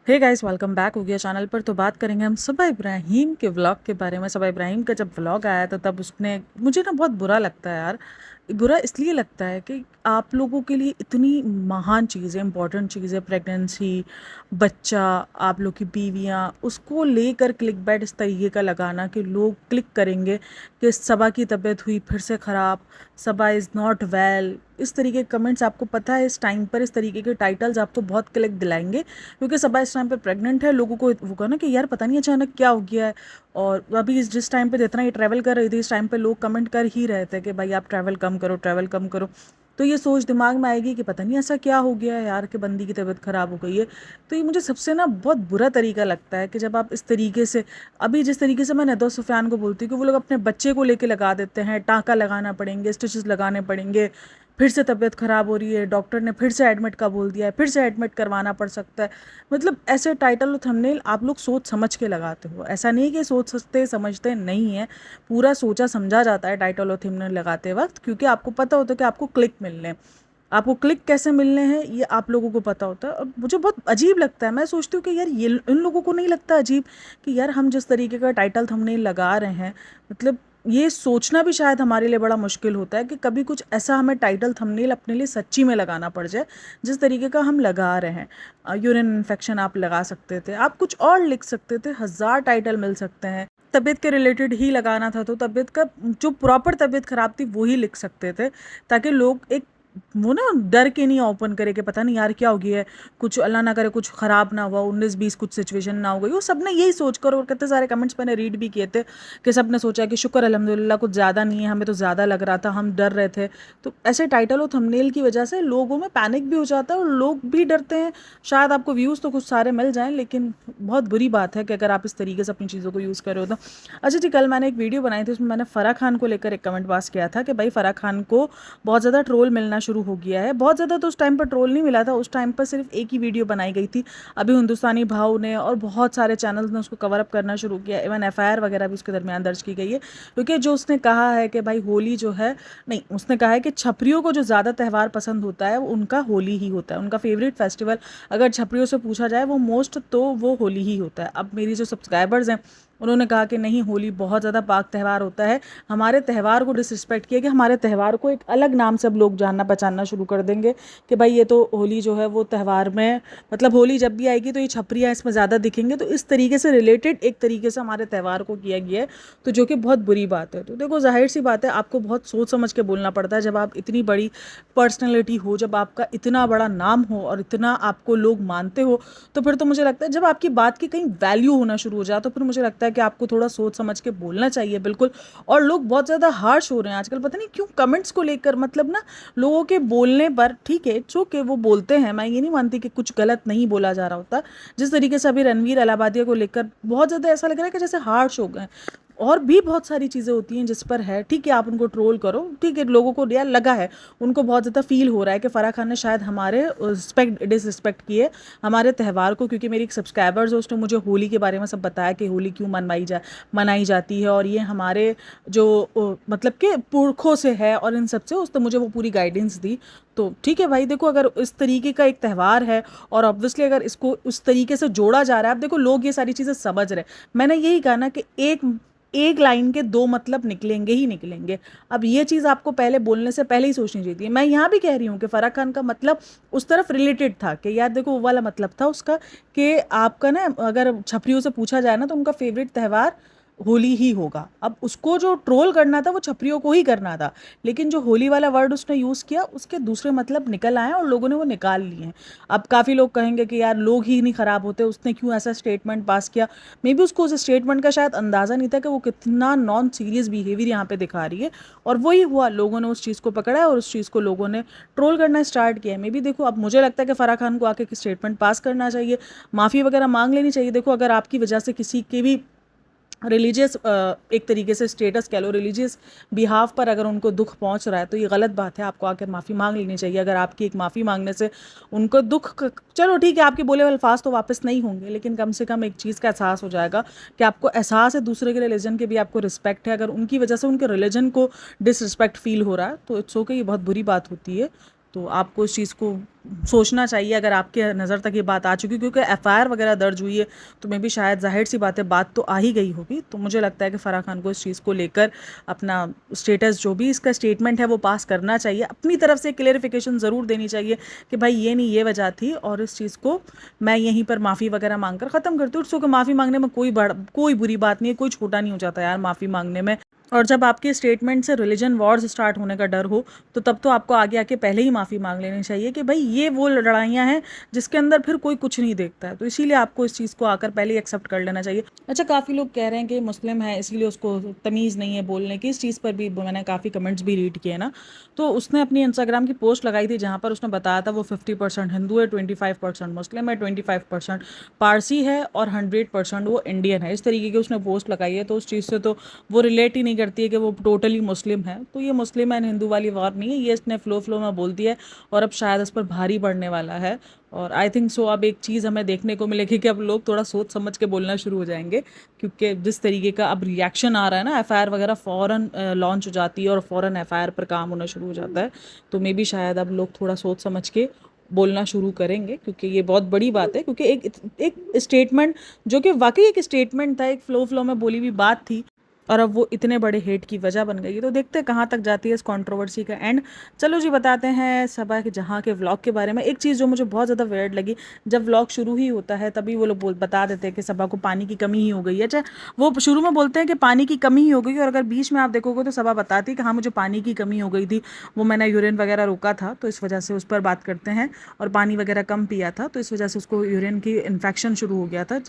Hey guys, welcome back हो गया channel पर। तो बात करेंगे हम सबा इब्राहिम के व्लॉग के बारे में। सबा इब्राहिम का जब व्लॉग आया था तब उसने मुझे ना बहुत बुरा लगता है यार। बुरा इसलिए लगता है कि आप लोगों के लिए इतनी महान चीज़ें, इंपॉर्टेंट चीज़ें, प्रेगनेंसी, बच्चा, आप लोग की बीवियाँ, उसको लेकर क्लिक बैट इस तरीके का लगाना कि लोग क्लिक करेंगे कि सबा की तबीयत हुई फिर से ख़राब, सबा इज़ नॉट वेल। इस तरीके के कमेंट्स, आपको पता है इस टाइम पर इस तरीके के टाइटल्स आपको बहुत क्लिक दिलाएंगे, क्योंकि सबा इस टाइम पे प्रेग्नेंट है। लोगों को वो कहना कि यार पता नहीं अचानक क्या हो गया है। और अभी जिस टाइम पे जितना ये ट्रैवल कर रही थी, इस टाइम पे लोग कमेंट कर ही रहे थे कि भाई आप ट्रैवल कम करो, ट्रैवल कम करो। तो ये सोच दिमाग में आएगी कि पता नहीं ऐसा क्या हो गया है यार कि बंदी की तबीयत ख़राब हो गई है। तो ये मुझे सबसे ना बहुत बुरा तरीका लगता है कि जब आप इस तरीके से, अभी जिस तरीके से मैं नदवा सुफियान को बोलती हूँ कि वो लोग अपने बच्चे को लेके लगा देते हैं, टाँका लगाना पड़ेंगे, स्टिचेस लगाने पड़ेंगे, फिर से तबीयत ख़राब हो रही है, डॉक्टर ने फिर से एडमिट का बोल दिया है, फिर से एडमिट करवाना पड़ सकता है। मतलब ऐसे टाइटल और थंबनेल आप लोग सोच समझ के लगाते हो। ऐसा नहीं कि सोच सकते समझते नहीं है, पूरा सोचा समझा जाता है टाइटल और थंबनेल लगाते वक्त, क्योंकि आपको पता होता है कि आपको क्लिक मिलने हैं। आपको क्लिक कैसे मिलने हैं ये आप लोगों को पता होता है। और मुझे बहुत अजीब लगता है, मैं सोचती हूँ कि यार ये इन लोगों को नहीं लगता अजीब कि यार हम जिस तरीके का टाइटल थंबनेल लगा रहे हैं, मतलब ये सोचना भी शायद हमारे लिए बड़ा मुश्किल होता है कि कभी कुछ ऐसा हमें टाइटल थंबनेल अपने लिए सच्ची में लगाना पड़ जाए जिस तरीके का हम लगा रहे हैं। यूरिन इन्फेक्शन आप लगा सकते थे, आप कुछ और लिख सकते थे, हज़ार टाइटल मिल सकते हैं। तबीयत के रिलेटेड ही लगाना था तो तबीयत का, जो प्रॉपर तबीयत ख़राब थी वो ही लिख सकते थे, ताकि लोग एक वो ना डर के नहीं ओपन करे कि पता नहीं यार क्या हो गया है, कुछ अल्लाह ना करे कुछ ख़राब ना हुआ, 19-20 कुछ सिचुएशन ना हो गई। वो सब ने यही सोच कर, और कितने सारे कमेंट्स मैंने रीड भी किए थे कि सब ने सोचा कि शुक्र अल्हम्दुलिल्लाह कुछ ज़्यादा नहीं है, हमें तो ज़्यादा लग रहा था, हम डर रहे थे। तो ऐसे टाइटल और थंबनेल की वजह से लोगों में पैनिक भी हो जाता है और लोग भी डरते हैं। शायद आपको व्यूज़ तो कुछ सारे मिल जाएं, लेकिन बहुत बुरी बात है कि अगर आप इस तरीके से अपनी चीज़ों को यूज़ कर रहे हो तो। अच्छा जी, कल मैंने एक वीडियो बनाई थी, उसमें मैंने फ़राह खान को लेकर एक कमेंट पास किया था कि भाई फ़राह खान को बहुत ज़्यादा ट्रोल मिलना शुरू हो गया है। बहुत ज़्यादा तो उस टाइम पर ट्रोल नहीं मिला था, उस टाइम पर सिर्फ एक ही वीडियो बनाई गई थी। अभी हिंदुस्तानी भाव ने और बहुत सारे चैनल्स ने उसको कवर अप करना शुरू किया, इवन एफआईआर वगैरह भी उसके दरमियान दर्ज की गई है, क्योंकि जो उसने कहा है कि भाई होली जो है, नहीं, उसने कहा है कि छपरियों को जो ज़्यादा त्यौहार पसंद होता है वो उनका होली ही होता है, उनका फेवरेट फेस्टिवल अगर छपरियों से पूछा जाए वो मोस्ट तो वो होली ही होता है। अब मेरी जो सब्सक्राइबर्स हैं उन्होंने कहा कि नहीं, होली बहुत ज़्यादा पाक त्यौहार होता है, हमारे त्यौहार को डिसरिस्पेक्ट किया कि हमारे त्यौहार को एक अलग नाम से अब लोग जानना पहचानना शुरू कर देंगे कि भाई ये तो होली जो है वो त्यौहार में, मतलब होली जब भी आएगी तो ये छपरियाँ इसमें ज़्यादा दिखेंगे। तो इस तरीके से रिलेटेड एक तरीके से हमारे त्यौहार को किया गया है, तो जो कि बहुत बुरी बात है। तो देखो, जाहिर सी बात है, आपको बहुत सोच समझ के बोलना पड़ता है जब आप इतनी बड़ी पर्सनैलिटी हो, जब आपका इतना बड़ा नाम हो और इतना आपको लोग मानते हो। तो फिर तो मुझे लगता है जब आपकी बात की कहीं वैल्यू होना शुरू हो जाए तो फिर मुझे लगता है कि आपको थोड़ा सोच समझ के बोलना चाहिए, बिल्कुल। और लोग बहुत ज़्यादा हार्श हो रहे हैं आजकल, पता नहीं क्यों कमेंट्स को लेकर, मतलब ना लोगों के बोलने पर, ठीक है इट्स ओके, वो बोलते हैं, मैं ये नहीं मानती कि कुछ गलत नहीं बोला जा रहा होता। जिस तरीके से अभी रणवीर इलाहाबादिया को लेकर बहुत ज़्यादा ऐसा लग रहा है कि जैसे हार्श हो गए। और भी बहुत सारी चीज़ें होती हैं जिस पर है, ठीक है आप उनको ट्रोल करो, ठीक है, लोगों को यार लगा है, उनको बहुत ज़्यादा फील हो रहा है कि फ़राह खान ने शायद हमारे रिस्पेक्ट डिसरिस्पेक्ट किए हमारे त्यौहार को, क्योंकि मेरी एक सब्सक्राइबर्स है उसने मुझे होली के बारे में सब बताया कि होली क्यों मनाई जाती है और ये हमारे जो मतलब कि पुरखों से है और इन सब से, उसने मुझे वो पूरी गाइडेंस दी। तो ठीक है भाई, देखो अगर इस तरीके का एक त्यौहार है और ऑब्वियसली अगर इसको उस तरीके से जोड़ा जा रहा है, अब देखो लोग ये सारी चीज़ें समझ रहे हैं। मैंने यही कहा ना कि एक एक लाइन के दो मतलब निकलेंगे ही निकलेंगे। अब ये चीज़ आपको पहले बोलने से पहले ही सोचनी चाहिए थी। मैं यहाँ भी कह रही हूँ कि फ़राह खान का मतलब उस तरफ रिलेटेड था कि यार देखो वो वाला मतलब था उसका कि आपका ना, अगर छपरियों से पूछा जाए ना तो उनका फेवरेट त्यौहार होली ही होगा। अब उसको जो ट्रोल करना था वो छपरियों को ही करना था, लेकिन जो होली वाला वर्ड उसने यूज़ किया उसके दूसरे मतलब निकल आए और लोगों ने वो निकाल लिए हैं। अब काफ़ी लोग कहेंगे कि यार लोग ही नहीं ख़राब होते, उसने क्यों ऐसा स्टेटमेंट पास किया। मे बी उसको उस स्टेटमेंट का शायद अंदाज़ा नहीं था कि वो कितना नॉन सीरियस बिहेवियर यहाँ पे दिखा रही है, और वही हुआ, लोगों ने उस चीज़ को पकड़ा और उस चीज़ को लोगों ने ट्रोल करना स्टार्ट किया। मे बी देखो, अब मुझे लगता है कि फ़राह खान को आके एक स्टेटमेंट पास करना चाहिए, माफ़ी वगैरह मांग लेनी चाहिए। देखो अगर आपकी वजह से किसी के भी रिलीजियस, एक तरीके से स्टेटस कह लो, रिलीजियस बिहाव पर अगर उनको दुख पहुंच रहा है तो ये गलत बात है, आपको आकर माफ़ी मांग लेनी चाहिए। अगर आपकी एक माफ़ी मांगने से उनको चलो ठीक है, आपके बोले हुए अल्फाज तो वापस नहीं होंगे, लेकिन कम से कम एक चीज़ का एहसास हो जाएगा कि आपको एहसास है दूसरे के रिलीजन के भी आपको रिस्पेक्ट है। अगर उनकी वजह से उनके रिलीजन को डिसरिस्पेक्ट फील हो रहा है तो इट्स ओके, ये बहुत बुरी बात होती है। तो आपको इस चीज़ को सोचना चाहिए अगर आपके नज़र तक ये बात आ चुकी, क्योंकि एफआईआर वगैरह दर्ज हुई है तो मे भी शायद ज़ाहिर सी बात है, बात तो आ ही गई होगी। तो मुझे लगता है कि फ़राह खान को इस चीज़ को लेकर अपना स्टेटस, जो भी इसका स्टेटमेंट है, वो पास करना चाहिए, अपनी तरफ से क्लेरिफिकेशन ज़रूर देनी चाहिए कि भाई ये नहीं, ये वजह थी और इस चीज़ को मैं यहीं पर माफ़ी वगैरह मांग कर ख़त्म करती हूँ। सो कि माफ़ी मांगने में कोई बुरी बात नहीं है, कोई छोटा नहीं हो जाता यार माफ़ी मांगने में। और जब आपके स्टेटमेंट से रिलीजन वॉर्स स्टार्ट होने का डर हो, तो तब तो आपको आगे आके पहले ही माफ़ी मांग लेनी चाहिए कि भाई ये वो लड़ाइयाँ हैं जिसके अंदर फिर कोई कुछ नहीं देखता है। तो इसीलिए आपको इस चीज़ को आकर पहले ही एक्सेप्ट कर लेना चाहिए। अच्छा, काफ़ी लोग कह रहे हैं कि मुस्लिम है इसलिए उसको तमीज़ नहीं है बोलने की। इस चीज़ पर भी मैंने काफ़ी कमेंट्स भी रीड किए ना। तो उसने अपनी इंस्टाग्राम की पोस्ट लगाई थी जहाँ पर उसने बताया था वो 50% हिंदू है, 25% मुस्लिम है, 25% पारसी है और 100% वो इंडियन है। इस तरीके की उसने पोस्ट लगाई है। तो उस चीज़ से तो वो रिलेट ही नहीं करती है कि वो टोटली मुस्लिम है। तो ये मुस्लिम एंड हिंदू वाली वार नहीं है, ये इसने फ्लो में बोल दिया है और अब शायद इस पर भारी पड़ने वाला है। और आई थिंक सो अब एक चीज़ हमें देखने को मिलेगी कि अब लोग थोड़ा सोच समझ के बोलना शुरू हो जाएंगे, क्योंकि जिस तरीके का अब रिएक्शन आ रहा है ना, एफआईआर वगैरह फ़ौरन लॉन्च हो जाती है और फ़ौरन एफआईआर पर काम होना शुरू हो जाता है। तो मे बी शायद अब लोग थोड़ा सोच समझ के बोलना शुरू करेंगे, क्योंकि ये बहुत बड़ी बात है। क्योंकि एक स्टेटमेंट जो कि वाकई एक स्टेटमेंट था, एक फ्लो में बोली हुई बात थी, और अब वो इतने बड़े हेट की वजह बन गई है। तो देखते हैं कहाँ तक जाती है इस कंट्रोवर्सी का एंड। चलो जी, बताते हैं सबा के जहाँ के व्लॉग के बारे में। एक चीज़ जो मुझे बहुत ज़्यादा वियर्ड लगी, जब व्लॉग शुरू ही होता है तभी वो लोग बता देते हैं कि सबा को पानी की कमी ही हो गई है। अच्छा, वो शुरू में बोलते हैं कि पानी की कमी ही हो गई, और अगर बीच में आप देखोगे तो सबा बताती है कि हाँ मुझे पानी की कमी हो गई थी, वो मैंने यूरिन वगैरह रोका था तो इस वजह से उस पर बात करते हैं, और पानी वगैरह कम पिया था तो इस वजह से उसको यूरिन की इन्फेक्शन शुरू हो गया था।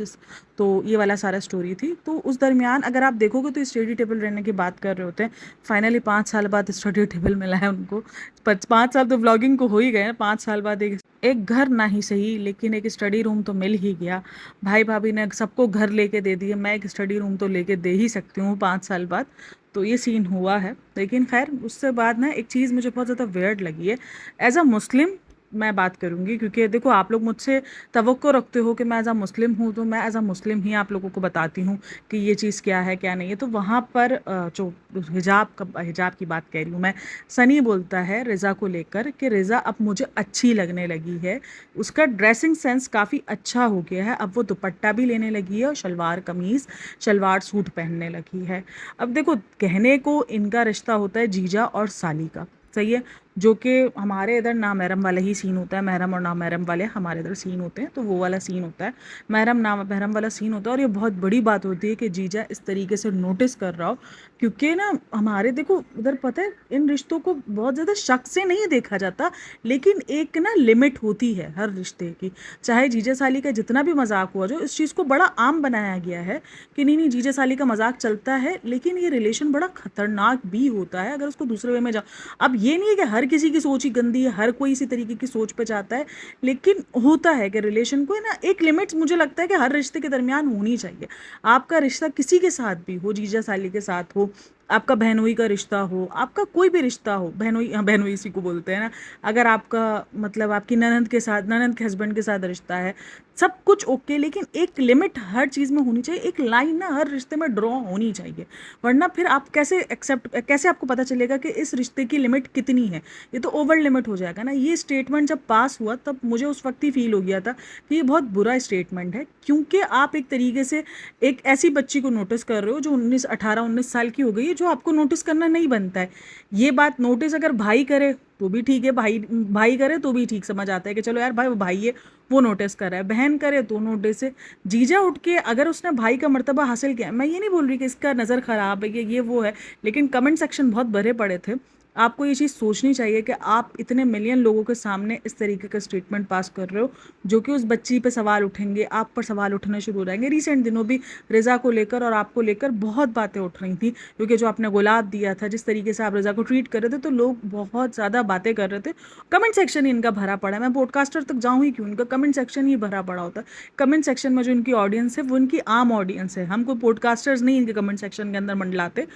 तो ये वाला सारा स्टोरी थी। तो उस दरमियान अगर आप देखोगे तो स्टडी टेबल रहने की बात कर रहे होते हैं। फाइनली 5 साल बाद स्टडी टेबल मिला है उनको। 5 साल तो व्लॉगिंग को हो ही गए हैं, 5 साल बाद एक घर ना ही सही लेकिन एक स्टडी रूम तो मिल ही गया। भाई भाभी ने सबको घर लेके दे दिए, मैं एक स्टडी रूम तो लेके दे ही सकती हूँ 5 साल बाद। तो ये सीन हुआ है। लेकिन खैर उससे बाद ना एक चीज़ मुझे बहुत ज़्यादा वियर्ड लगी है। एज अ मुस्लिम मैं बात करूंगी, क्योंकि देखो आप लोग मुझसे तवक्को रखते हो कि मैं एज अ मुस्लिम हूँ, तो मैं एज अ मुस्लिम ही आप लोगों को बताती हूँ कि ये चीज़ क्या है क्या नहीं है। तो वहाँ पर जो हिजाब की बात कह रही हूँ मैं, सनी बोलता है रिज़ा को लेकर कि रिज़ा अब मुझे अच्छी लगने लगी है, उसका ड्रेसिंग सेंस काफ़ी अच्छा हो गया है, अब वो दुपट्टा भी लेने लगी है और शलवार कमीज़ शलवार सूट पहनने लगी है। अब देखो, कहने को इनका रिश्ता होता है जीजा और साली का, सही है, जो कि हमारे इधर नामहरम वाला ही सीन होता है। महरम और नामहरम वाले हमारे इधर सीन होते हैं, तो वो वाला सीन होता है, महरम नामहरम वाला सीन होता है। और ये बहुत बड़ी बात होती है कि जीजा इस तरीके से नोटिस कर रहा हो, क्योंकि ना हमारे देखो उधर पता है इन रिश्तों को बहुत ज़्यादा शक से नहीं देखा जाता, लेकिन एक ना लिमिट होती है हर रिश्ते की। चाहे जीजा साली का जितना भी मजाक हुआ, जो इस चीज़ को बड़ा आम बनाया गया है कि नहीं नहीं जीजा साली का मजाक चलता है, लेकिन ये रिलेशन बड़ा खतरनाक भी होता है अगर उसको दूसरे वे में जा। अब ये नहीं है कि हर किसी की सोच ही गंदी है, हर कोई इसी तरीके की सोच पे जाता है, लेकिन होता है कि रिलेशन को है ना एक लिमिट, मुझे लगता है कि हर रिश्ते के दरमियान होनी चाहिए। आपका रिश्ता किसी के साथ भी हो, जीजा साली के साथ हो, आपका बहनोई का रिश्ता हो, आपका कोई भी रिश्ता हो, बहनोई, हाँ बहनोई इसी को बोलते हैं ना, अगर आपका मतलब आपकी ननंद के साथ, ननंद के हस्बैंड के साथ रिश्ता है, सब कुछ ओके, लेकिन एक लिमिट हर चीज़ में होनी चाहिए, एक लाइन ना हर रिश्ते में ड्रॉ होनी चाहिए। वरना फिर आप कैसे आपको पता चलेगा कि इस रिश्ते की लिमिट कितनी है? ये तो ओवर लिमिट हो जाएगा ना। ये स्टेटमेंट जब पास हुआ तब मुझे उस वक्त ही फील हो गया था कि ये बहुत बुरा स्टेटमेंट है, क्योंकि आप एक तरीके से एक ऐसी बच्ची को नोटिस कर रहे हो जो 18-19 साल की हो गई है, जो आपको नोटिस करना नहीं बनता है। ये बात नोटिस अगर भाई करे तो भी ठीक है, भाई भाई करे तो भी ठीक समझ आता है कि चलो यार भाई वो भाई है, वो नोटिस कर रहा है, बहन करे तो नोटिस है, जीजा उठ के अगर उसने भाई का मर्तबा हासिल किया, मैं ये नहीं बोल रही कि इसका नज़र ख़राब है कि ये वो है, लेकिन कमेंट सेक्शन बहुत भरे पड़े थे। आपको ये चीज़ सोचनी चाहिए कि आप इतने मिलियन लोगों के सामने इस तरीके का स्टेटमेंट पास कर रहे हो, जो कि उस बच्ची पे सवाल उठेंगे, आप पर सवाल उठने शुरू हो जाएंगे। रिसेंट दिनों भी रिज़ा को लेकर और आपको लेकर बहुत बातें उठ रही थी, क्योंकि जो आपने गुलाब दिया था, जिस तरीके से आप रिज़ा को ट्रीट कर रहे थे, तो लोग बहुत ज़्यादा बातें कर रहे थे। कमेंट सेक्शन ही इनका भरा पड़ा है, मैं पॉडकास्टर तक जाऊँ ही क्यों, इनका कमेंट सेक्शन ही भरा पड़ा होता है। कमेंट सेक्शन में जो इनकी ऑडियंस है वो इनकी आम ऑडियंस है, हम कोई पॉडकास्टर्स नहीं इनके कमेंट सेक्शन के अंदर मंडलाते।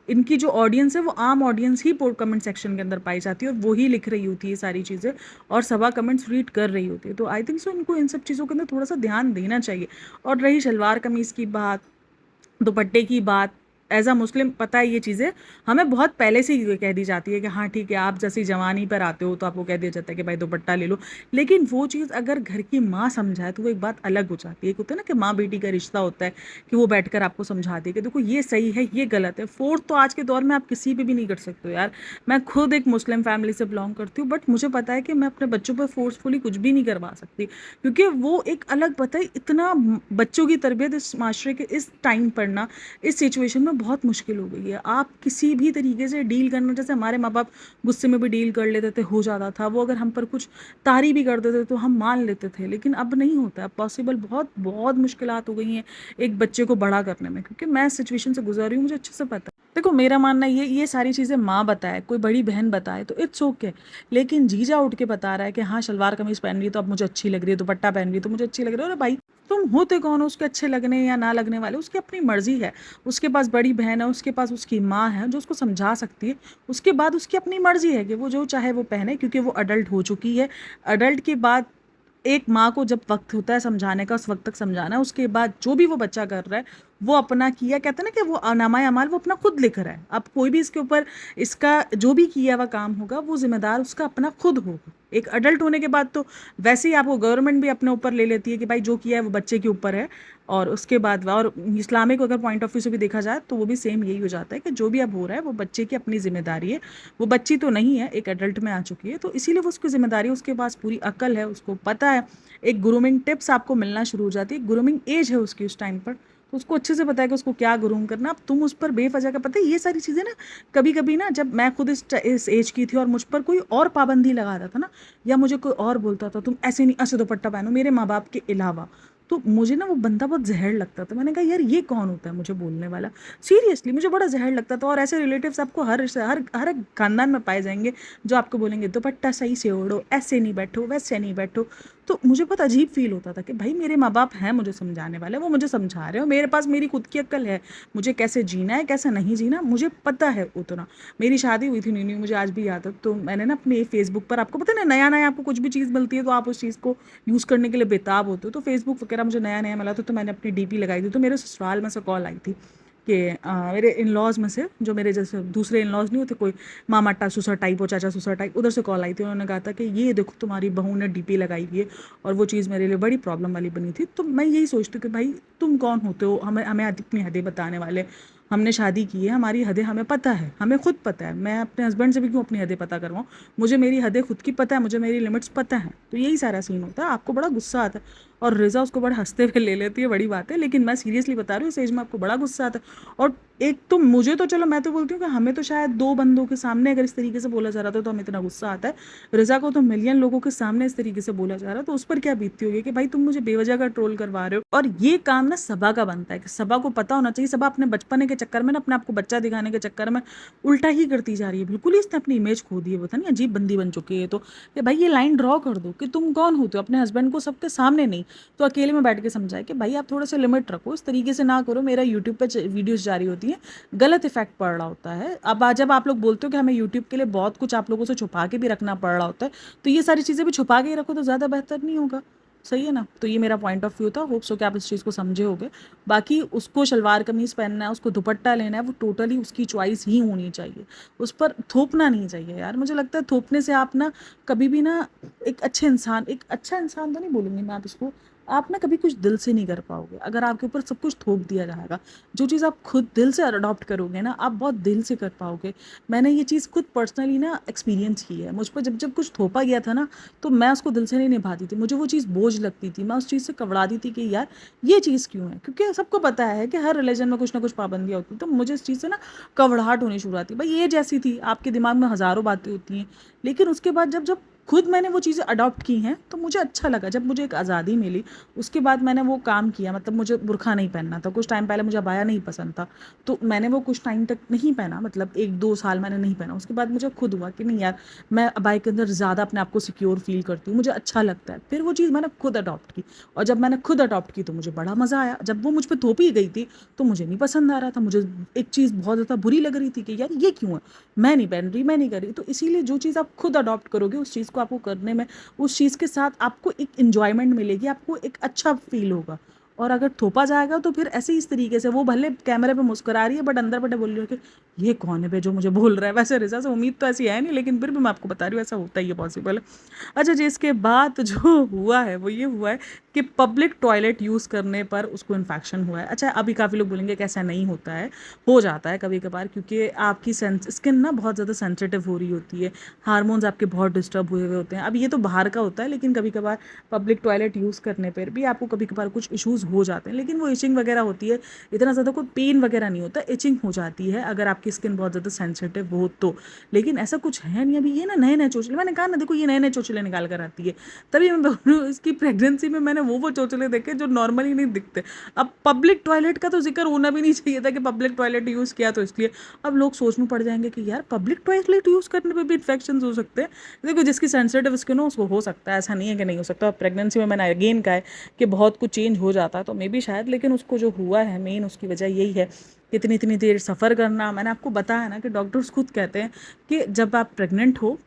इनकी जो ऑडियंस है वो आम ऑडियंस ही कमेंट सेक्शन के अंदर पाई जाती है, और वो ही लिख रही होती है सारी चीज़ें, और सभा कमेंट्स रीड कर रही होती है। तो आई थिंक सो इनको इन सब चीज़ों के अंदर थोड़ा सा ध्यान देना चाहिए। और रही शलवार कमीज़ की बात, दुपट्टे की बात, एज अ मुस्लिम पता है ये चीज़ें हमें बहुत पहले से ही कह दी जाती है कि हाँ ठीक है, आप जैसी जवानी पर आते हो तो आपको कह दिया जाता है कि भाई दुपट्टा ले लो। लेकिन वो चीज़ अगर घर की माँ समझाए तो वो एक बात अलग हो जाती है। एक होता है ना कि माँ बेटी का रिश्ता होता है कि वो बैठकर आपको समझाती है कि देखो ये सही है, ये गलत है। फोर्स तो आज के दौर में आप किसी पे भी नहीं कर सकते हो यार। मैं खुद एक मुस्लिम फैमिली से बिलोंग करती हूँ, बट मुझे पता है कि मैं अपने बच्चों पर फोर्सफुली कुछ भी नहीं करवा सकती, क्योंकि वो एक अलग पता है इतना बच्चों की तरबियत इस माशरे के इस टाइम पर ना, इस सिचुएशन में बहुत मुश्किल हो गई है। आप किसी भी तरीके से डील करना, जैसे हमारे माँ बाप गुस्से में भी डील कर लेते थे, हो जाता था। वो अगर हम पर कुछ तारी भी कर देते तो हम मान लेते थे, लेकिन अब नहीं होता। अब पॉसिबल बहुत बहुत मुश्किलात हो गई हैं एक बच्चे को बड़ा करने में, क्योंकि मैं सिचुएशन से गुजर रही हूँ, मुझे अच्छे से पता है। देखो मेरा मानना ये सारी चीज़ें माँ बताए, कोई बड़ी बहन बताए तो इट्स ओके, लेकिन जीजा उठ के बता रहा है कि हाँ शलवार कमीज पहन रही है तो अब मुझे अच्छी लग रही है, दुपट्टा पहन रही है तो मुझे अच्छी लग रही है। अरे भाई तुम होते कौन हो उसके अच्छे लगने या ना लगने वाले? उसकी अपनी मर्जी है। उसके पास बड़ी बहन है, उसके पास उसकी माँ है जो उसको समझा सकती है। उसके बाद उसकी अपनी मर्जी है कि वो जो चाहे वो पहने, क्योंकि वो अडल्ट हो चुकी है। अडल्ट के बाद एक माँ को जब वक्त होता है समझाने का, उस वक्त तक समझाना है। उसके बाद जो भी वो बच्चा कर रहा है वो अपना किया, कहते हैं ना कि वो नामा अमाल वो अपना खुद लिख रहा है। अब कोई भी इसके ऊपर इसका जो भी किया हुआ काम होगा वो जिम्मेदार उसका अपना खुद होगा। एक अडल्ट होने के बाद तो वैसे ही आपको गवर्नमेंट भी अपने ऊपर ले लेती है कि भाई जो किया है वो बच्चे के ऊपर है। और उसके बाद और इस्लामिक अगर पॉइंट ऑफ व्यू से भी देखा जाए तो वो भी सेम यही हो जाता है कि जो भी अब हो रहा है वो बच्चे की अपनी जिम्मेदारी है। वो बच्ची तो नहीं है, एक एडल्ट में आ चुकी है, तो इसीलिए वो उसकी जिम्मेदारी है। उसके पास पूरी अकल है, उसको पता है। एक ग्रूमिंग टिप्स आपको मिलना शुरू हो जाती है। ग्रूमिंग एज है उसकी उस टाइम पर, तो उसको अच्छे से पता है कि उसको क्या ग्रूम करना। अब तुम उस पर बेवजह का, पता है ये सारी चीज़ें ना कभी कभी ना, जब मैं खुद इस एज की थी और मुझ पर कोई और पाबंदी लगाता था ना, या मुझे कोई और बोलता था तुम ऐसे नहीं, ऐसे दुपट्टा पहनो मेरे माँ बाप के अलावा, तो मुझे ना वो बंदा बहुत जहर लगता था। मैंने कहा यार ये कौन होता है मुझे बोलने वाला? सीरियसली मुझे बड़ा जहर लगता था। और ऐसे रिलेटिव्स आपको हर हर हर एक खानदान में पाए जाएंगे जो आपको बोलेंगे दुपट्टा सही से ओढ़ो, ऐसे नहीं बैठो, वैसे नहीं बैठो। तो मुझे बहुत अजीब फील होता था कि भाई मेरे माँ बाप हैं मुझे समझाने वाले, वो मुझे समझा रहे हो, मेरे पास मेरी खुद की अक्ल है, मुझे कैसे जीना है कैसे नहीं जीना मुझे पता है उतना। मेरी शादी हुई थी न्यू न्यू, मुझे आज भी याद है। तो मैंने ना अपने फेसबुक पर, आपको पता है ना नया नया आपको कुछ भी चीज़ मिलती है तो आप उस चीज़ को यूज़ करने के लिए बेताब होते हो। तो फेसबुक वगैरह मुझे नया नया मिला था, तो मैंने अपनी डीपी लगाई थी। तो मेरे ससुराल में से कॉल आई थी कि मेरे इन लॉज में से, जो मेरे जैसे दूसरे इन लॉज नहीं होते, कोई मामा ससुर टाइप हो, चाचा ससुर टाइप, उधर से कॉल आई थी। उन्होंने कहा था कि ये देखो तुम्हारी बहू ने डीपी लगाई हुई है, और वो चीज़ मेरे लिए बड़ी प्रॉब्लम वाली बनी थी। तो मैं यही सोचती हूँ कि भाई तुम कौन होते हो हमें हमें अपनी हदें बताने वाले? हमने शादी की है, हमारी हदें हमें पता है, हमें खुद पता है। मैं अपने हस्बैंड से भी क्यों अपनी हदें पता करवाऊँ? मुझे मेरी हदें खुद की पता है, मुझे मेरी लिमिट्स पता है। तो यही सारा सीन होता है। आपको बड़ा गुस्सा आता है और रिजा उसको बड़ा हंसते हुए ले लेती है, बड़ी बात है, लेकिन मैं सीरियसली बता रही हूँ इस एज में आपको बड़ा गुस्सा आता है। और एक तो मुझे तो चलो मैं तो बोलती हूँ कि हमें तो शायद दो बंदों के सामने अगर इस तरीके से बोला जा रहा था तो हमें इतना गुस्सा आता है। रिजा को तो मिलियन लोगों के सामने इस तरीके से बोला जा रहा है, तो उस पर क्या बीतती होगी कि भाई तुम मुझे बेवजह का ट्रोल करवा रहे हो। और ये काम ना सबा का बनता है कि सबा को पता होना चाहिए। सबा अपने बचपने के चक्कर में ना, अपने आपको बच्चा दिखाने के चक्कर में उल्टा ही करती जा रही है। बिल्कुल ही इसने अपनी इमेज खो दी है, पता नहीं अजीब बंदी बन चुकी है। तो कि भाई ये लाइन ड्रॉ कर दो कि तुम कौन होते हो, अपने हस्बैंड को सबके सामने नहीं तो अकेले में बैठ के समझाए कि भाई आप थोड़ा सा लिमिट रखो, इस तरीके से ना करो। मेरा यूट्यूब पे वीडियोस जारी होती हैं, गलत इफेक्ट पड़ रहा होता है। अब आज जब आप लोग बोलते हो कि हमें यूट्यूब के लिए बहुत कुछ आप लोगों से छुपा के भी रखना पड़ रहा होता है, तो ये सारी चीज़ें भी छुपा के ही रखो तो ज़्यादा बेहतर नहीं होगा? सही है ना? तो ये मेरा पॉइंट ऑफ व्यू था। होप सो कि आप इस चीज़ को समझे होगे। बाकी उसको शलवार कमीज़ पहनना है, उसको दुपट्टा लेना है, वो टोटली उसकी चॉइस ही होनी चाहिए। उस पर थोपना नहीं चाहिए यार। मुझे लगता है थोपने से आप ना कभी भी ना एक एक अच्छा इंसान तो नहीं बोलूँगी मैं आप इसको, आप ना कभी कुछ दिल से नहीं कर पाओगे अगर आपके ऊपर सब कुछ थोप दिया जाएगा। जो चीज़ आप खुद दिल से अडॉप्ट करोगे ना, आप बहुत दिल से कर पाओगे। मैंने ये चीज़ खुद पर्सनली ना एक्सपीरियंस की है। मुझ पर जब जब कुछ थोपा गया था ना, तो मैं उसको दिल से नहीं निभाती थी। मुझे वो चीज़ बोझ लगती थी, मैं उस चीज़ से कवड़ाती थी कि यार ये चीज़ क्यों है? क्योंकि सबको पता है कि हर रिलीजन में कुछ ना कुछ पाबंदियाँ होती हैं। तो मुझे इस चीज़ से ना कवड़ाहट होनी शुरू आती। भाई ये जैसी थी, आपके दिमाग में हज़ारों बातें होती हैं, लेकिन उसके बाद जब जब खुद मैंने वो चीज़ें अडॉप्ट की हैं तो मुझे अच्छा लगा। जब मुझे एक आज़ादी मिली उसके बाद मैंने वो काम किया। मतलब मुझे बुर्का नहीं पहनना था, कुछ टाइम पहले मुझे अबाया नहीं पसंद था, तो मैंने वो कुछ टाइम तक नहीं पहना, मतलब 1-2 साल मैंने नहीं पहना। उसके बाद मुझे खुद हुआ कि नहीं यार, मैं अबाया के अंदर ज़्यादा अपने आप को सिक्योर फील करती हूँ, मुझे अच्छा लगता है। फिर वो चीज़ मैंने खुद अडॉप्ट की, और जब मैंने खुद अडॉप्ट की तो मुझे बड़ा मज़ा आया। जब वो मुझ पर थोपी गई थी तो मुझे नहीं पसंद आ रहा था, मुझे एक चीज़ बहुत ज़्यादा बुरी लग रही थी कि यार ये क्यों है, मैं नहीं पहन रही, मैं नहीं कर रही। तो इसीलिए जो चीज़ आप खुद अडॉप्ट करोगे उस चीज़ को आपको करने में, उस चीज़ के साथ आपको एक इन्जॉयमेंट मिलेगी, आपको एक अच्छा फील होगा। और अगर थोपा जाएगा तो फिर ऐसे ही इस तरीके से वो भले कैमरे पे मुस्कुरा रही है बट अंदर बटे बोल रही है कि ये कौन है बे जो मुझे बोल रहा है। वैसे रिसा से उम्मीद तो ऐसी है नहीं, लेकिन फिर भी मैं आपको बता रही हूँ ऐसा होता ही है, पॉसिबल है। अच्छा जी, इसके बाद जो हुआ है वो ये हुआ है कि पब्लिक टॉयलेट यूज़ करने पर उसको इन्फेक्शन हुआ है। अच्छा, अभी काफ़ी लोग बोलेंगे कि ऐसा नहीं होता है, हो जाता है कभी कभार, क्योंकि आपकी स्किन ना बहुत ज़्यादा सेंसिटिव हो रही होती है, हार्मोन्स आपके बहुत डिस्टर्ब हुए हुए होते हैं। अब ये तो बाहर का होता है, लेकिन कभी कभार पब्लिक टॉयलेट यूज़ करने पर भी आपको कभी कभार कुछ इश्यूज़ हो जाते हैं, लेकिन वो इचिंग वगैरह होती है, इतना ज़्यादा कोई पेन वगैरह नहीं होता, इचिंग हो जाती है अगर आपकी स्किन बहुत ज़्यादा सेंसिटिव हो तो। लेकिन ऐसा कुछ है नहीं। अभी ये ना नए नए चोचले, मैंने कहा ना देखो ये नए नए चोचले निकाल कर आती है, तभी मैं बोल रही हूँ इसकी प्रेगनेंसी में मैंने वो चोचले देखे जो नॉर्मली नहीं दिखते। अब पब्लिक टॉयलेट का तो जिक्र होना भी नहीं चाहिए था कि पब्लिक टॉयलेट यूज़ किया तो इसलिए। अब लोग सोच में पड़ जाएंगे कि यार पब्लिक टॉयलेट यूज़ करने पे भी इन्फेक्शन हो सकते हैं। देखो जिसकी सेंसिटिव स्किन हो उसको हो सकता है, ऐसा नहीं है कि नहीं हो सकता। प्रेगनेंसी में मैंने अगेन कहा है कि बहुत कुछ चेंज हो जाता है तो मे बी शायद, लेकिन उसको जो हुआ है मेन उसकी वजह यही है कि इतनी इतनी देर सफ़र करना। मैंने आपको बताया ना कि डॉक्टर्स खुद कहते हैं कि जब आप प्रेग्नेंट हो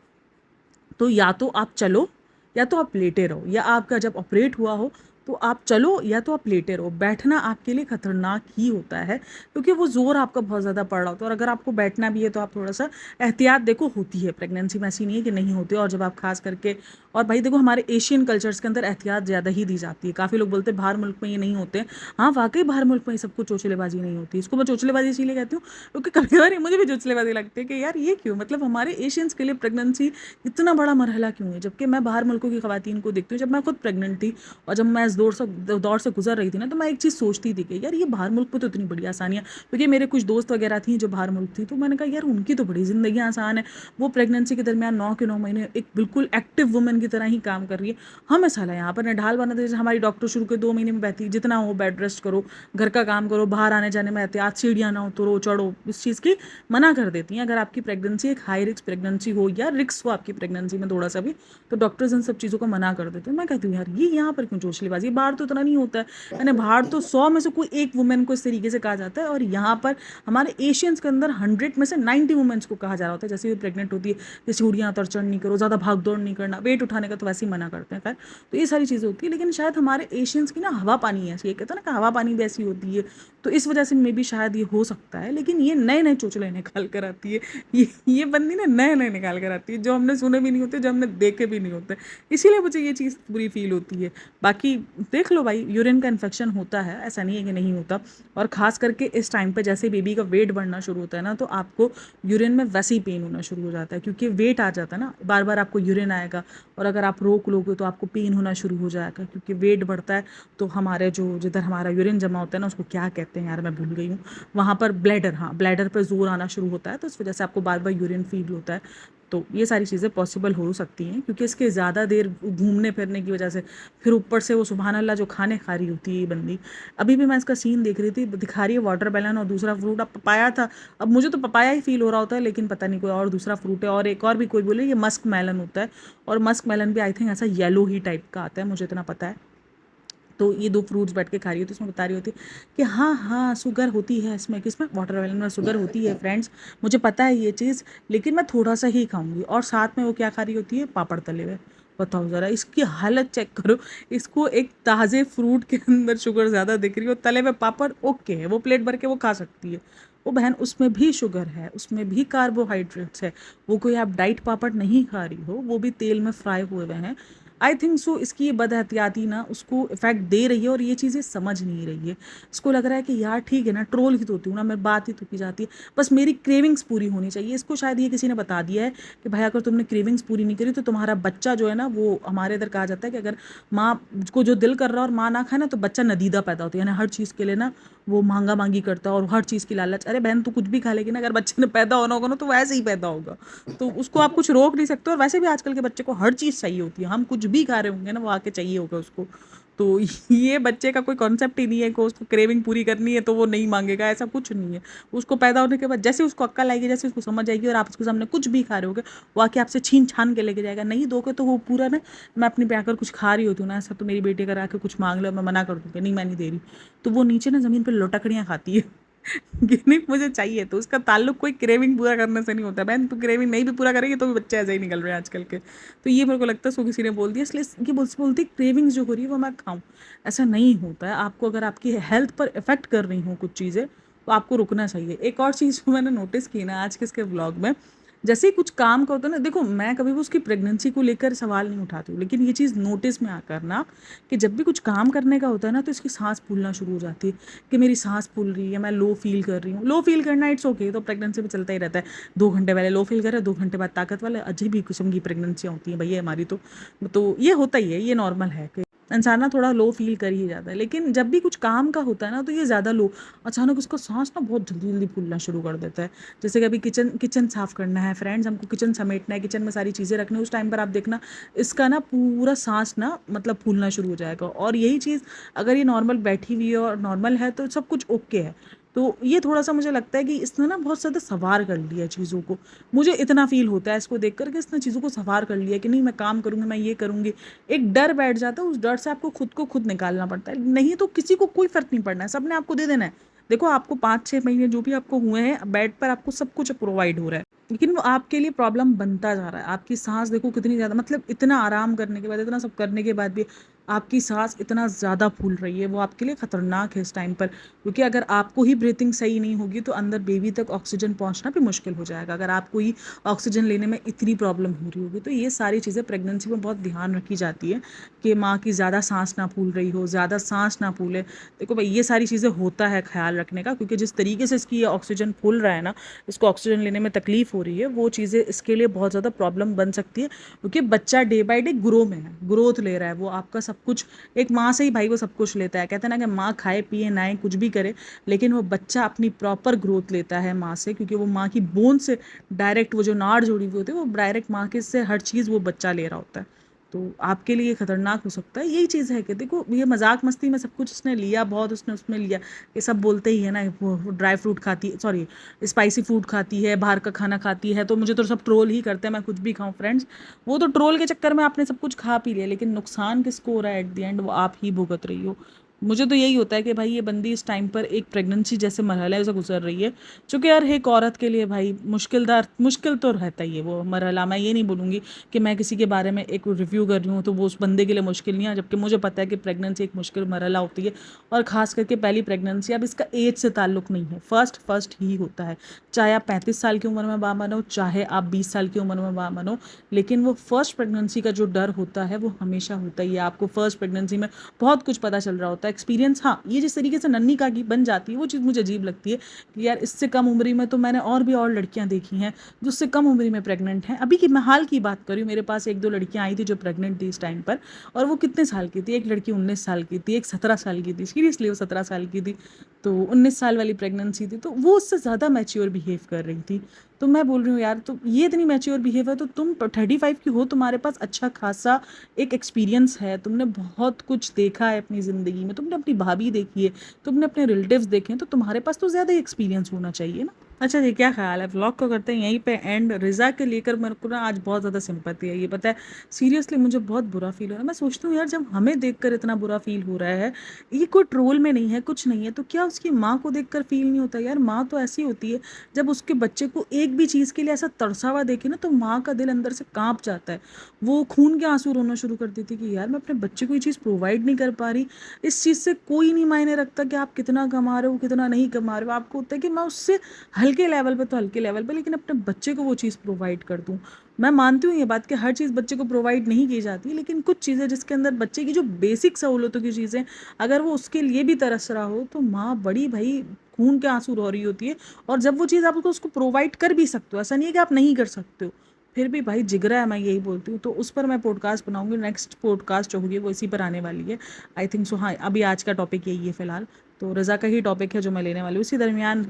तो या तो आप चलो या तो आप लेटे रहो, या आपका जब ऑपरेट हुआ हो तो आप चलो या तो आप लेटे रहो। बैठना आपके लिए खतरनाक ही होता है क्योंकि वो ज़ोर आपका बहुत ज़्यादा पड़ रहा होता है, और अगर आपको बैठना भी है तो आप थोड़ा सा एहतियात देखो होती है प्रेगनेंसी में, ऐसी नहीं है कि नहीं होती। और जब आप खास करके, और भाई देखो हमारे एशियन कल्चर्स के अंदर एहतियात ज़्यादा ही दी जाती है। काफ़ी लोग बोलते हैं बाहर मुल्क में ये नहीं होते, हाँ वाकई बाहर मुल्क में ये सबको चोचलेबाजी नहीं होती। इसको मैं चोचलेबाजी इसलिए कहती हूँ क्योंकि कभी कभार मुझे भी चोचलेबाजी लगती है कि यार ये क्यों, मतलब हमारे एशियंस के लिए प्रेगनेंसी इतना बड़ा मरहला क्यों है। जबकि मैं बाहर मुल्कों की खवातीन को देखती हूँ, जब मैं खुद प्रेग्नेंट थी और जब मैं इस दौर से गुजर रही थी ना, तो मैं एक चीज़ सोचती थी कि यार ये बाहर मुल्क में तो इतनी बड़ी आसानियाँ, क्योंकि मेरे कुछ दोस्त वगैरह थी जो बाहर मुल्क थी, तो मैंने कहा यार उनकी तो बड़ी ज़िंदगी आसान है, वो प्रेगनेंसी के दरमियान 9 के 9 महीने एक बिल्कुल एक्टिव वुमेन की तरह ही काम कर रही है। हमें साला यहाँ पर ढाल बना दे, हमारी डॉक्टर शुरू के 2 महीने में बहती जितना हो बेड रेस्ट करो, घर का काम करो, बाहर आने जाने में एहतियात, सीढ़ियाँ ना उतरो चढ़ो, इस चीज़ की मना कर देती हैं। अगर आपकी प्रेगनेंसी एक हाई रिस्क प्रेगनेंसी हो या रिस्क हो आपकी प्रेगनेंसी में थोड़ा सा भी, तो डॉक्टर्स इन सब चीज़ों को मना कर देते हैं। मैं कहती हूँ यार ये यहाँ पर क्यों चोचलेबाजी, बाहर तो इतना नहीं होता है। मैंने बाहर तो 100 में से कोई एक वुमेन को इस तरीके से कहा जाता है, और यहाँ पर हमारे एशियंस के अंदर 100 में से 90 वुमेन्स को कहा जा रहा होता है जैसे भी प्रेग्नेंट होती है कि सीढ़ियाँ उतर चढ़ नहीं करो, ज़्यादा भाग दौड़ नहीं करना, वेट उठाने का तो वैसे ही मना करते हैं। खैर तो ये सारी चीज़ें होती है, लेकिन शायद हमारे एशियंस की ना हवा पानी ऐसी है, कहते हैं ना कि हवा पानी भी ऐसी होती है, तो इस वजह से मे भी शायद ये हो सकता है। लेकिन ये नए नए चोचले निकाल कर आती है, ये बंदी ना नए नए निकाल कर आती है जो हमने सुने भी नहीं होते, जो हमने देखे भी नहीं होते, इसीलिए मुझे ये चीज़ बुरी फील होती है। बाकी देख लो भाई, यूरिन का इन्फेक्शन होता है, ऐसा नहीं है कि नहीं होता। और ख़ास करके इस टाइम पे जैसे बेबी का वेट बढ़ना शुरू होता है ना, तो आपको यूरिन में वैसे ही पेन होना शुरू हो जाता है, क्योंकि वेट आ जाता है ना, बार बार आपको यूरिन आएगा, और अगर आप रोक लोगे तो आपको पेन होना शुरू हो जाएगा, क्योंकि वेट बढ़ता है। तो हमारे जो जिधर हमारा यूरिन जमा होता है ना, उसको क्या कहते हैं यार मैं भूल गई हूँ, वहाँ पर ब्लैडर, हाँ ब्लैडर पर जोर आना शुरू होता है, तो इस वजह से आपको बार बार यूरिन फील होता है। तो ये सारी चीज़ें पॉसिबल हो सकती हैं, क्योंकि इसके ज़्यादा देर घूमने फिरने की वजह से, फिर ऊपर से वो सुबहान अल्लाह जो खाने खा रही होती है ये बंदी। अभी भी मैं इसका सीन देख रही थी, दिखा रही है वाटरमेलन और दूसरा फ्रूट, अब पपाया था, अब मुझे तो पपाया ही फील हो रहा होता है, लेकिन पता नहीं कोई और दूसरा फ्रूट है, और एक और भी कोई बोले ये मस्क मेलन होता है, और मस्क मेलन भी आई थिंक ऐसा येलो ही टाइप का आता है, मुझे इतना पता है। तो ये 2 फ्रूट्स बैठ के खा रही होती है, उसमें बता रही होती है कि हाँ हाँ शुगर होती है इसमें, किसमें, वाटरमेलन में शुगर होती है फ्रेंड्स, मुझे पता है ये चीज़, लेकिन मैं थोड़ा सा ही खाऊंगी। और साथ में वो क्या खा रही होती है, पापड़ तले हुए। बताओ ज़रा इसकी हालत चेक करो, इसको एक ताज़े फ्रूट के अंदर शुगर ज़्यादा दिख रही हो, तले हुए पापड़ ओके है, वो प्लेट भर के वो खा सकती है। वो बहन उसमें भी शुगर है, उसमें भी कार्बोहाइड्रेट्स है, वो कोई आप डाइट पापड़ नहीं खा रही हो, वो भी तेल में फ्राई हुए हुए हैं। आई थिंक सो इसकी ये बदहतियाती ना उसको इफेक्ट दे रही है, और ये चीज़ें समझ नहीं रही है। इसको लग रहा है कि यार ठीक है ना, ट्रोल ही तो होती हूँ ना मैं, बात ही तो की जाती है, बस मेरी क्रेविंग्स पूरी होनी चाहिए। इसको शायद ये किसी ने बता दिया है कि भाई अगर तुमने क्रेविंग्स पूरी नहीं करी तो तुम्हारा बच्चा जो है ना, वो हमारे इधर कहा जाता है कि अगर माँ को जो दिल कर रहा है और माँ ना खाए ना, तो बच्चा नदीदा पैदा होता है, यानी हर चीज़ के लिए ना वो मांगा मांगी करता है, और हर चीज़ की लालच। अरे बहन तू कुछ भी खा लेगी ना, अगर बच्चे ने पैदा होना होगा ना तो वैसे ही पैदा होगा, तो उसको आप कुछ रोक नहीं सकते। और वैसे भी आजकल के बच्चे को हर चीज़ चाहिए होती है, हम कुछ भी खा रहे होंगे ना वो आके चाहिए होगा उसको। तो ये बच्चे का कोई कॉन्सेप्ट ही नहीं है कि उसको क्रेविंग पूरी करनी है तो वो नहीं मांगेगा, ऐसा कुछ नहीं है। उसको पैदा होने के बाद जैसे उसको अक्ल आएगी, जैसे उसको समझ आएगी, और आप उसके सामने कुछ भी खा रहे होगे, वो आके आपसे छीन छान के लेके जाएगा। नहीं दोगे तो वो पूरा ना, मैं अपनी पे आकर कुछ खा रही होती हूँ ना ऐसा, तो मेरी बेटी अगर आके कुछ मांग लो, मैं मना कर दूँगी नहीं मैं नहीं दे रही, तो वो नीचे ना ज़मीन पर लुटकड़ियाँ खाती है कि नहीं मुझे चाहिए, तो उसका ताल्लुक कोई क्रेविंग पूरा करने से नहीं होता। बहन तू क्रेविंग नहीं भी पूरा करेगी तो भी बच्चे ऐसे ही निकल रहे हैं आजकल के। तो ये मेरे को लगता है उसको किसी ने बोल दिया, इसलिए ये बोलती क्रेविंग्स जो हो रही है वो मैं खाऊं। ऐसा नहीं होता है। आपको अगर आपकी हेल्थ पर इफेक्ट कर रही हूँ कुछ चीज़ें तो आपको रुकना चाहिए। एक और चीज़ जो मैंने नोटिस की ना आज के इसके व्लॉग में, जैसे ही कुछ काम का होता है ना, देखो मैं कभी भी उसकी प्रेगनेंसी को लेकर सवाल नहीं उठाती हूँ, लेकिन ये चीज़ नोटिस में आकर ना कि जब भी कुछ काम करने का होता है ना तो इसकी सांस फूलना शुरू हो जाती है कि मेरी सांस फूल रही है, मैं लो फील कर रही हूँ। लो फील करना इट्स ओके, तो प्रेगनेंसी में चलता ही रहता है। 2 घंटे पहले लो फील कर रहे हैं, 2 घंटे बाद ताकत वाले, अजीब ही किस्म की प्रेगनेंसियाँ होती हैं भैया हमारी। तो ये होता ही है, ये नॉर्मल है कि इंसान ना थोड़ा लो फील कर ही जाता है। लेकिन जब भी कुछ काम का होता है ना तो ये ज़्यादा लो, अचानक उसका सांस ना बहुत जल्दी जल्दी फूलना शुरू कर देता है। जैसे कभी किचन किचन साफ़ करना है फ्रेंड्स, हमको किचन समेटना है, किचन में सारी चीज़ें रखना है, उस टाइम पर आप देखना इसका ना पूरा सांस ना मतलब फूलना शुरू हो जाएगा। और यही चीज़ अगर ये नॉर्मल बैठी हुई है और नॉर्मल है तो सब कुछ ओके है। तो ये थोड़ा-सा मुझे लगता है कि इसने ना बहुत ज़्यादा सवार कर लिया है चीज़ों को। मुझे इतना फ़ील होता है इसको देख कर कि इसने चीज़ों को सवार कर लिया कि नहीं मैं काम करूँगी, मैं ये करूँगी। एक डर बैठ जाता है, उस डर से आपको खुद को खुद निकालना पड़ता है। नहीं तो किसी को कोई फ़र्क नहीं पड़ना है, सबने आपको दे देना है। देखो आपको 5-6 महीने जो भी आपको हुए हैं, बेड पर आपको सब कुछ प्रोवाइड हो रहा है। लेकिन वो आपके लिए प्रॉब्लम बनता जा रहा है। आपकी साँस देखो कितनी ज़्यादा, मतलब इतना आराम करने के बाद, इतना सब करने के बाद भी आपकी साँस इतना ज़्यादा फूल रही है, वो आपके लिए ख़तरनाक है इस टाइम पर। क्योंकि अगर आपको ही ब्रीथिंग सही नहीं होगी तो अंदर बेबी तक ऑक्सीजन पहुँचना भी मुश्किल हो जाएगा। अगर आपको ही ऑक्सीजन लेने में इतनी प्रॉब्लम हो रही होगी, तो ये सारी चीज़ें प्रेगनेंसी में बहुत ध्यान रखी जाती है कि माँ की ज़्यादा साँस ना फूल रही हो, ज़्यादा साँस ना फूले। देखो भाई ये सारी चीज़ें होता है ख़्याल रखने का, क्योंकि जिस तरीके से इसकी ये ऑक्सीजन फूल रहा है ना, इसको ऑक्सीजन लेने में तकलीफ़ हो रही है, वो चीज़ें इसके लिए बहुत ज़्यादा प्रॉब्लम बन सकती है। क्योंकि बच्चा डे बाय डे ग्रो में है, ग्रोथ ले रहा है, वो आपका सब कुछ एक माँ से ही भाई वो सब कुछ लेता है। कहते हैं ना कि माँ खाए पिए नहाए कुछ भी करे, लेकिन वो बच्चा अपनी प्रॉपर ग्रोथ लेता है माँ से, क्योंकि वो माँ की बोन से डायरेक्ट वो जो नाड़ जुड़ी हुई होती है वो डायरेक्ट माँ के से हर चीज़ वो बच्चा ले रहा होता है। तो आपके लिए खतरनाक हो सकता है। यही चीज़ है कि देखो ये मजाक मस्ती में सब कुछ उसने लिया, बहुत उसने उसमें लिया। ये सब बोलते ही है ना, वो ड्राई फ्रूट खाती, सॉरी स्पाइसी फूड खाती है, बाहर का खाना खाती है, तो मुझे तो सब ट्रोल ही करते हैं, मैं कुछ भी खाऊं फ्रेंड्स। वो तो ट्रोल के चक्कर में आपने सब कुछ खा पी लिया, लेकिन नुकसान किसको हो रहा है एट द एंड, वो आप ही भुगत रही हो। मुझे तो यही होता है कि भाई ये बंदी इस टाइम पर एक प्रेगनेंसी जैसे मरहला से गुजर रही है, चूँकि यार एक औरत के लिए भाई मुश्किल तो रहता ही है वो मरहला। मैं ये नहीं बोलूँगी कि मैं किसी के बारे में एक रिव्यू कर रही हूँ तो वो उस बंदे के लिए मुश्किल नहीं है, जबकि मुझे पता है कि प्रेगनेंसी एक मुश्किल मरहला होती है। और ख़ास करके पहली प्रेगनेंसी, अब इसका एज से ताल्लुक़ नहीं है, फर्स्ट ही होता है। चाहे आप 35 साल की उम्र में माँ बनो, चाहे आप 20 साल की उम्र में माँ बनो, लेकिन वो फर्स्ट प्रेगनेंसी का जो डर होता है वो हमेशा होता ही है। आपको फर्स्ट प्रेगनेंसी में बहुत कुछ पता चल रहा होता है, एक्सपीरियंस। हाँ, ये जिस तरीके से नन्ही काकी बन जाती है वो चीज़ मुझे अजीब लगती है कि यार इससे कम उम्री में तो मैंने और भी और लड़कियां देखी हैं जो उससे कम उम्री में प्रेग्नेंट हैं। अभी की मैं हाल की बात करी हूँ, मेरे पास 1-2 लड़कियां आई थी जो प्रेग्नेंट थी इस टाइम पर, और वो कितने साल की थी, एक लड़की 19 साल की थी, एक 17 साल की थी, सीरियसली वो 17 साल की थी। तो 19 साल वाली प्रेगनेंसी थी, तो वो उससे ज़्यादा मैच्योर बिहेव कर रही थी। तो मैं बोल रही हूँ यार, तो ये इतनी मैच्योर बिहेव है तो तुम 35 की हो, तुम्हारे पास अच्छा खासा एक एक्सपीरियंस है, तुमने बहुत कुछ देखा है अपनी ज़िंदगी में, तुमने अपनी भाभी देखी है, तुमने अपने रिलेटिव्स देखे हैं, तो तुम्हारे पास तो ज़्यादा एक्सपीरियंस होना चाहिए ना। अच्छा जी, क्या ख्याल है, व्लॉग को करते हैं यहीं पे एंड। रिज़ा के लेकर मेरे को ना आज बहुत ज़्यादा सिंपैथी है, ये पता है। सीरियसली मुझे बहुत बुरा फील हो रहा है। मैं सोचती हूँ यार, जब हमें देखकर इतना बुरा फील हो रहा है, ये कोई ट्रोल में नहीं है, कुछ नहीं है, तो क्या उसकी माँ को देखकर फील नहीं होता? यार माँ तो ऐसी होती है, जब उसके बच्चे को एक भी चीज़ के लिए ऐसा तरसा हुआ देखे ना तो माँ का दिल अंदर से काँप जाता है। वो खून के आंसू रोना शुरू कर देती है कि यार मैं अपने बच्चे को ये चीज़ प्रोवाइड नहीं कर पा रही। इस चीज़ से कोई नहीं मायने रखता कि आप कितना कमा रहे हो, कितना नहीं कमा रहे हो। आपको होता है कि मैं उससे हल्के लेवल पे तो हल्के लेवल पे, लेकिन अपने बच्चे को वो चीज़ प्रोवाइड कर दूँ। मैं मानती हूँ ये बात कि हर चीज़ बच्चे को प्रोवाइड नहीं की जाती, लेकिन कुछ चीज़ें जिसके अंदर बच्चे की जो बेसिक सहूलतों की चीज़ें, अगर वो उसके लिए भी तरस रहा हो तो माँ बड़ी भाई खून के आंसू रो रही होती है। और जब वो चीज़ आप उसको प्रोवाइड कर भी सकते हो, ऐसा नहीं है कि आप नहीं कर सकते हो, फिर भी भाई जिगरा है, मैं यही बोलती हूँ। तो उस पर मैं पॉडकास्ट बनाऊंगी, नेक्स्ट पॉडकास्ट जो होगी वो इसी पर आने वाली है, आई थिंक सो। हाँ, अभी आज का टॉपिक यही है फिलहाल, तो रज़ा का ही टॉपिक है जो मैं लेने वाली हूँ। उसी दरमियान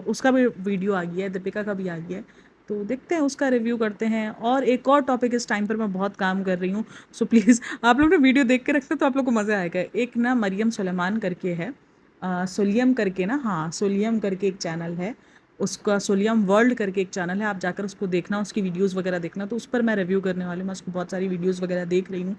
उसका भी वीडियो आ गया है, दीपिका का भी आ गया है, तो देखते हैं उसका रिव्यू करते हैं। और एक और टॉपिक इस टाइम पर मैं बहुत काम कर रही हूँ, सो प्लीज़ आप लोग ने वीडियो देख के रखते तो आप लोग को मज़ा आएगा। एक ना मरियम सुलेमान करके है, सोलियम करके ना, हाँ सोलियम करके एक चैनल है उसका, सोलियम वर्ल्ड करके एक चैनल है, आप जाकर उसको देखना, उसकी वीडियोस वगैरह देखना। तो उस पर मैं रिव्यू करने वाली हूँ, मैं उसको बहुत सारी वीडियोस वगैरह देख रही हूँ।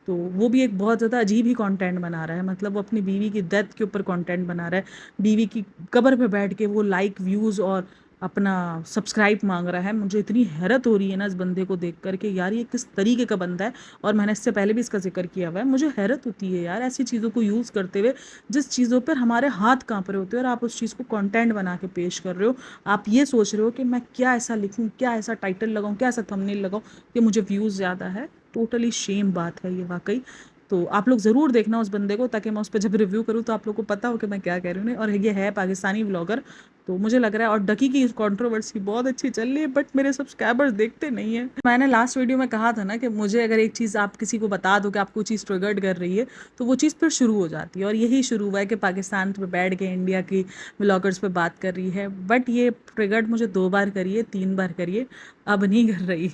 तो वो भी एक बहुत ज़्यादा अजीब ही कंटेंट बना रहा है, मतलब वो अपनी बीवी की डेथ के ऊपर कंटेंट बना रहा है, बीवी की कब्र पे बैठ के वो लाइक व्यूज़ और अपना सब्सक्राइब मांग रहा है। मुझे इतनी हैरत हो रही है ना इस बंदे को देख कर के, यार ये किस तरीके का बंदा है। और मैंने इससे पहले भी इसका जिक्र किया हुआ है, मुझे हैरत होती है यार ऐसी चीज़ों को यूज़ करते हुए जिस चीज़ों पर हमारे हाथ कांप रहे होते हैं और आप उस चीज़ को कंटेंट बना के पेश कर रहे हो। आप ये सोच रहे हो कि मैं क्या ऐसा लिखूं, क्या ऐसा टाइटल लगाऊं, क्या ऐसा थंबनेल लगाऊं कि मुझे व्यूज़ ज़्यादा है। टोटली शेम बात है ये वाकई। तो आप लोग ज़रूर देखना उस बंदे को, ताकि मैं उस पर जब रिव्यू करूँ तो आप लोग को पता हो कि मैं क्या कह रही हूँ। और ये है पाकिस्तानी ब्लॉगर, तो मुझे लग रहा है। और डकी की कंट्रोवर्सी बहुत अच्छी चल रही है, बट मेरे सब्सक्राइबर्स देखते नहीं है। मैंने लास्ट वीडियो में कहा था ना कि मुझे अगर एक चीज़ आप किसी को बता दो कि आपको चीज़ ट्रिगर्ड कर रही है, तो वो चीज़ फिर शुरू हो जाती है। और यही शुरू हुआ है कि पाकिस्तान पे बैठ के इंडिया की ब्लॉगर्स पे बात कर रही है। बट ये ट्रिगर्ड मुझे 2 बार करी है, 3 बार करी है, अब नहीं कर रही।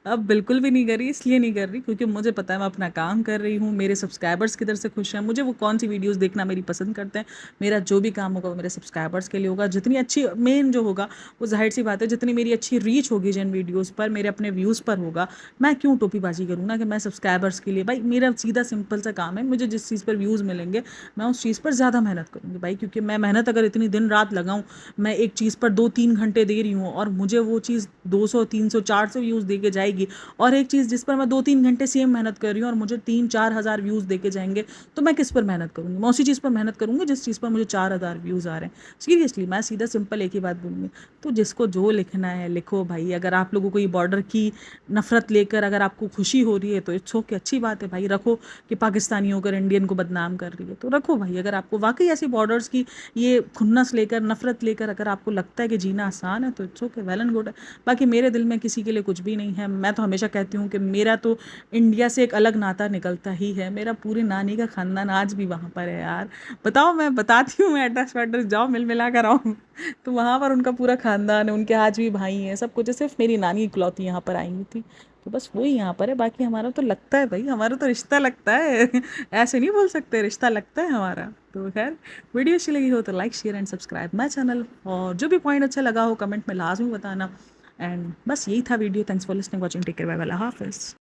अब बिल्कुल भी नहीं कर रही। इसलिए नहीं कर रही क्योंकि मुझे पता है मैं अपना काम कर रही हूँ, मेरे सब्सक्राइबर्स किधर से खुश हैं, मुझे वो कौन सी वीडियोज़ देखना मेरी पसंद करते हैं। मेरा जो भी काम होगा वो मेरे सब्सक्राइबर्स के लिए होगा। जितनी अच्छी मेन जो होगा वो जाहिर सी बात है, जितनी मेरी अच्छी रीच होगी जिन वीडियोज़ पर, मेरे अपने व्यूज़ पर होगा, मैं क्यों टोपीबाजी करूँ ना कि मैं सब्सक्राइबर्स के लिए। भाई मेरा सीधा सिंपल सा काम है, मुझे जिस चीज़ पर व्यूज़ मिलेंगे मैं उस चीज़ पर ज़्यादा मेहनत करूँगी भाई। क्योंकि मैं मेहनत अगर इतनी दिन रात लगाऊँ, मैं एक चीज़ पर 2-3 घंटे दे रही हूँ और मुझे वो चीज़ 200 300 400 व्यूज़ दे के जाएगी, और एक चीज़ जिस पर मैं 2-3 घंटे सेम मेहनत कर रही हूँ और मुझे 3-4 हज़ार व्यूज़ दे के जाएंगे, तो मैं किस पर मेहनत करूँगी? मैं उसी चीज़ पर मेहनत करूँगी जिस चीज़ पर मुझे 4 हज़ार व्यूज़ आ रहे हैं। सीरियसली मैं सीधा सिंपल एक ही बात बोलूँगी। तो जिसको जो लिखना है लिखो भाई। अगर आप लोगों को ये बॉर्डर की नफरत लेकर अगर आपको खुशी हो रही है तो इट्स ओके, अच्छी बात है भाई, रखो कि पाकिस्तानी होकर इंडियन को बदनाम कर रही है तो रखो भाई। अगर आपको वाकई ऐसी बॉर्डर्स की ये खुन्नस लेकर, नफरत लेकर अगर आपको लगता है कि जीना आसान है तो it's okay, well and good है। बाकी मेरे दिल में किसी के लिए कुछ भी नहीं है। मैं तो हमेशा कहती हूँ कि मेरा तो इंडिया से एक अलग नाता निकलता ही है। मेरा पूरी नानी का खानदान आज भी वहाँ पर है यार। बताओ, मैं बताती हूँ, मैं एड्रेस वेड्रेस जाओ मिल मिला कर आओ। तो वहाँ पर उनका पूरा खानदान है, उनके आज भी भाई हैं, सब कुछ है। सिर्फ मेरी नानी इकलौती यहाँ पर आई हुई थी, तो बस वही यहाँ पर है। बाकी हमारा तो लगता है भाई, हमारा तो रिश्ता लगता है। ऐसे नहीं बोल सकते, रिश्ता लगता है हमारा। तो खैर, वीडियो अच्छी लगी हो तो like share and subscribe my channel, और जो भी पॉइंट अच्छा लगा हो कमेंट में लाजमी बताना। एंड बस यही था video. Thanks for listening, watching, take care, bye bye, अल्लाह हाफिज़।